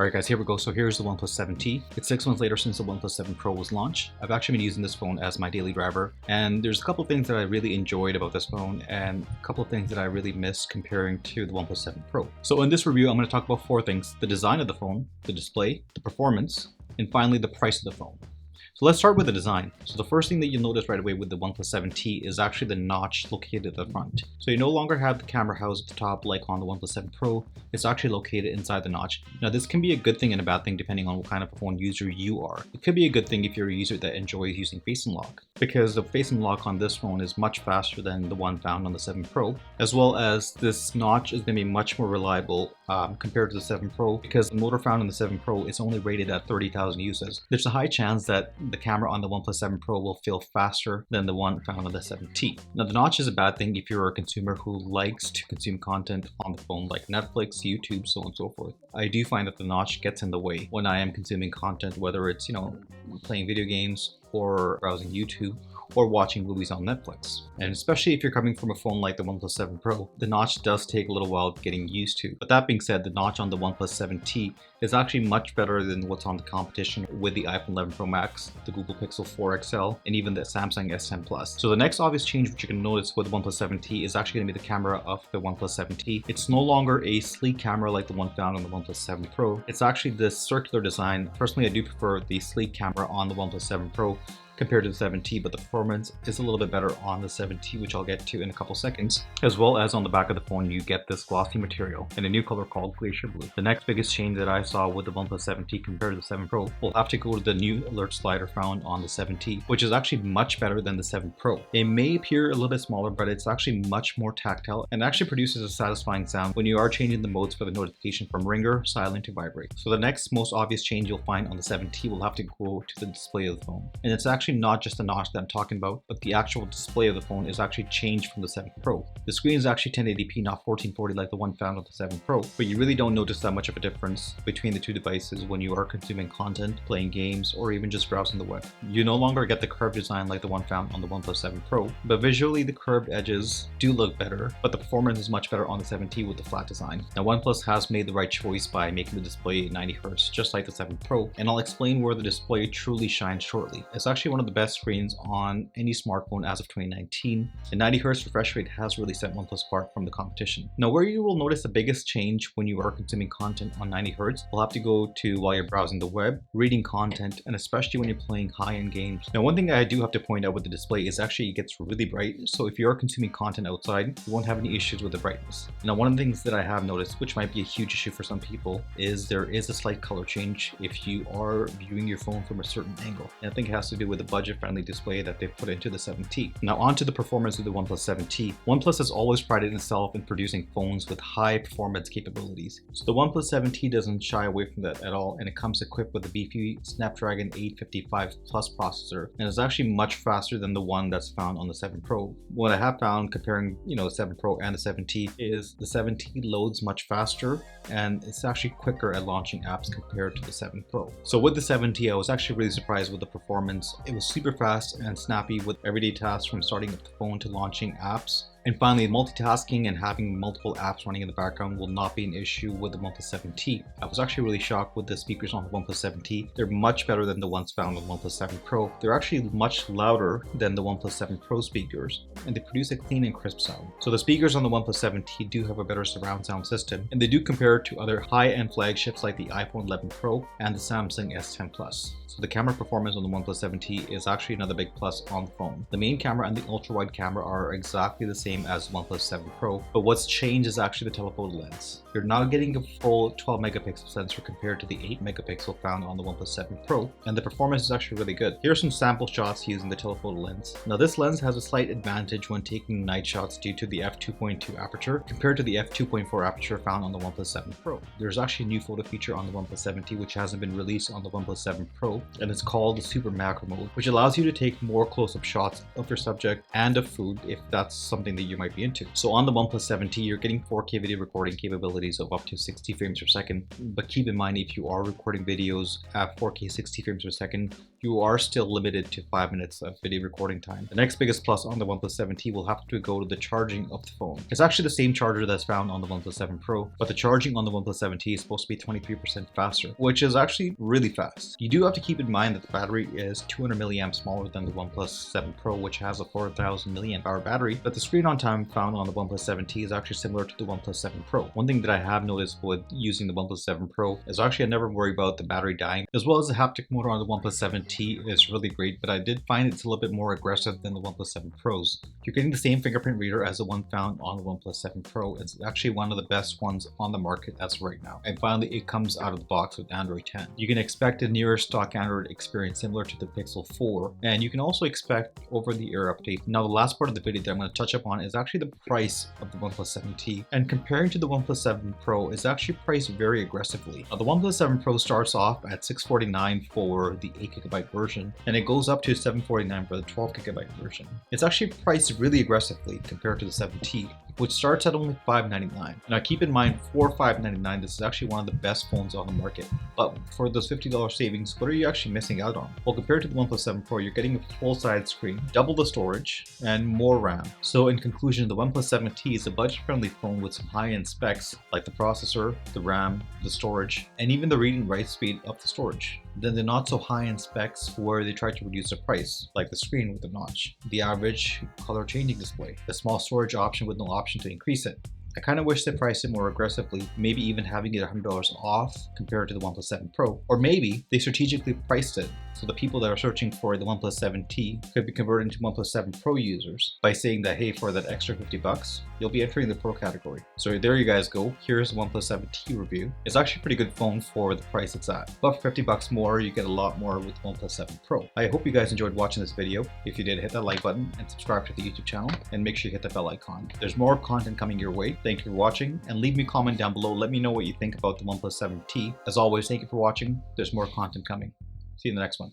Alright guys, here we go. So here's the OnePlus 7T. It's 6 months later since the OnePlus 7 Pro was launched. I've actually been using this phone as my daily driver, and there's a couple of things that I really enjoyed about this phone and a couple of things that I really missed comparing to the OnePlus 7 Pro. So in this review, I'm going to talk about 4 things: the design of the phone, the display, the performance, and finally the price of the phone. So let's start with the design. So the first thing that you'll notice right away with the OnePlus 7T is actually the notch located at the front. So you no longer have the camera housed at the top like on the OnePlus 7 Pro. It's actually located inside the notch. Now this can be a good thing and a bad thing depending on what kind of a phone user you are. It could be a good thing if you're a user that enjoys using Face Unlock, because the Face Unlock on this phone is much faster than the one found on the 7 Pro, as well as this notch is going to be much more reliable compared to the 7 Pro, because the motor found on the 7 Pro is only rated at 30,000 uses. There's a high chance that the camera on the OnePlus 7 Pro will feel faster than the one found on the 7T. Now the notch is a bad thing if you're a consumer who likes to consume content on the phone like Netflix, YouTube, so on and so forth. I do find that the notch gets in the way when I am consuming content, whether it's, playing video games or browsing YouTube or watching movies on Netflix. And especially if you're coming from a phone like the OnePlus 7 Pro, the notch does take a little while getting used to. But that being said, the notch on the OnePlus 7T is actually much better than what's on the competition with the iPhone 11 Pro Max, the Google Pixel 4 XL, and even the Samsung S10 Plus. So the next obvious change which you can notice with the OnePlus 7T is actually going to be the camera of the OnePlus 7T. It's no longer a sleek camera like the one found on the OnePlus 7 Pro. It's actually this circular design. Personally, I do prefer the sleek camera on the OnePlus 7 Pro compared to the 7T, but the performance is a little bit better on the 7T, which I'll get to in a couple seconds. As well as on the back of the phone, you get this glossy material in a new color called Glacier Blue. The next biggest change that I saw with the OnePlus 7T compared to the 7 Pro will have to go to the new alert slider found on the 7T, which is actually much better than the 7 Pro. It may appear a little bit smaller, but it's actually much more tactile and actually produces a satisfying sound when you are changing the modes for the notification from ringer, silent to vibrate. So the next most obvious change you'll find on the 7T will have to go to the display of the phone. And it's actually not just the notch that I'm talking about, but the actual display of the phone is actually changed from the 7 Pro. The screen is actually 1080p, not 1440 like the one found on the 7 Pro, but you really don't notice that much of a difference between the two devices when you are consuming content, playing games, or even just browsing the web. You no longer get the curved design like the one found on the OnePlus 7 Pro, but visually the curved edges do look better, but the performance is much better on the 7T with the flat design. Now OnePlus has made the right choice by making the display 90Hz, just like the 7 Pro, and I'll explain where the display truly shines shortly. It's actually one of the best screens on any smartphone as of 2019. The 90Hz refresh rate has really set OnePlus apart from the competition. Now where you will notice the biggest change when you are consuming content on 90Hz will have to go to while you're browsing the web, reading content, and especially when you're playing high-end games. Now one thing I do have to point out with the display is actually it gets really bright, so if you're consuming content outside, you won't have any issues with the brightness. Now one of the things that I have noticed, which might be a huge issue for some people, is there is a slight color change if you are viewing your phone from a certain angle. And I think it has to do with the budget-friendly display that they've put into the 7T. Now onto the performance of the OnePlus 7T. OnePlus has always prided itself in producing phones with high performance capabilities. So the OnePlus 7T doesn't shy away from that at all, and it comes equipped with a beefy Snapdragon 855 Plus processor, and is actually much faster than the one that's found on the 7 Pro. What I have found comparing, the 7 Pro and the 7T is the 7T loads much faster, and it's actually quicker at launching apps compared to the 7 Pro. So with the 7T, I was actually really surprised with the performance. It was super fast and snappy with everyday tasks from starting up the phone to launching apps. And finally, multitasking and having multiple apps running in the background will not be an issue with the OnePlus 7T. I was actually really shocked with the speakers on the OnePlus 7T. They're much better than the ones found on the OnePlus 7 Pro. They're actually much louder than the OnePlus 7 Pro speakers, and they produce a clean and crisp sound. So the speakers on the OnePlus 7T do have a better surround sound system, and they do compare to other high-end flagships like the iPhone 11 Pro and the Samsung S10 Plus. So the camera performance on the OnePlus 7T is actually another big plus on the phone. The main camera and the ultra-wide camera are exactly the same as OnePlus 7 Pro, but what's changed is actually the telephoto lens. You're now getting a full 12 megapixel sensor compared to the 8 megapixel found on the OnePlus 7 Pro, and the performance is actually really good. Here are some sample shots using the telephoto lens. Now this lens has a slight advantage when taking night shots due to the f2.2 aperture compared to the f2.4 aperture found on the OnePlus 7 Pro. There's actually a new photo feature on the OnePlus 7T which hasn't been released on the OnePlus 7 Pro, and it's called the Super Macro Mode, which allows you to take more close-up shots of your subject and of food if that's something that you might be into. So on the OnePlus 7T, you're getting 4K video recording capabilities of up to 60 frames per second, but keep in mind if you are recording videos at 4K 60 frames per second, you are still limited to 5 minutes of video recording time. The next biggest plus on the OnePlus 7T will have to go to the charging of the phone. It's actually the same charger that's found on the OnePlus 7 Pro, but the charging on the OnePlus 7T is supposed to be 23% faster, which is actually really fast. You do have to keep in mind that the battery is 200 milliamps smaller than the OnePlus 7 Pro, which has a 4000 milliamp hour battery, but the screen on time found on the OnePlus 7T is actually similar to the OnePlus 7 Pro. One thing that I have noticed with using the OnePlus 7 Pro is actually I never worry about the battery dying, as well as the haptic motor on the OnePlus 7T is really great, but I did find it's a little bit more aggressive than the OnePlus 7 Pros. You're getting the same fingerprint reader as the one found on the OnePlus 7 Pro. It's actually one of the best ones on the market as right now. And finally, it comes out of the box with Android 10. You can expect a near stock Android experience similar to the Pixel 4, and you can also expect over-the-air update. Now, the last part of the video that I'm going to touch upon is actually the price of the OnePlus 7T, and comparing to the OnePlus 7 Pro is actually priced very aggressively. Now, the OnePlus 7 Pro starts off at $649 for the 8GB version, and it goes up to $749 for the 12GB version. It's actually priced really aggressively compared to the 7T, which starts at only $599. Now keep in mind, for $599, this is actually one of the best phones on the market. But for those $50 savings, what are you actually missing out on? Well, compared to the OnePlus 7 Pro, you're getting a full-size screen, double the storage, and more RAM. So in conclusion, the OnePlus 7T is a budget-friendly phone with some high-end specs like the processor, the RAM, the storage, and even the read and write speed of the storage. Then the not so high-end specs where they try to reduce the price, like the screen with the notch, the average color changing display, the small storage option with no option to increase it. I kind of wish they priced it more aggressively, maybe even having it $100 off compared to the OnePlus 7 Pro. Or maybe they strategically priced it so the people that are searching for the OnePlus 7T could be converted into OnePlus 7 Pro users by saying that, hey, for that extra $50, you'll be entering the Pro category. So there you guys go. Here's the OnePlus 7T review. It's actually a pretty good phone for the price it's at. But for $50 more, you get a lot more with OnePlus 7 Pro. I hope you guys enjoyed watching this video. If you did, hit that like button and subscribe to the YouTube channel, and make sure you hit the bell icon. There's more content coming your way. Thank you for watching, and leave me a comment down below. Let me know what you think about the OnePlus 7T. As always, thank you for watching. There's more content coming. See you in the next one.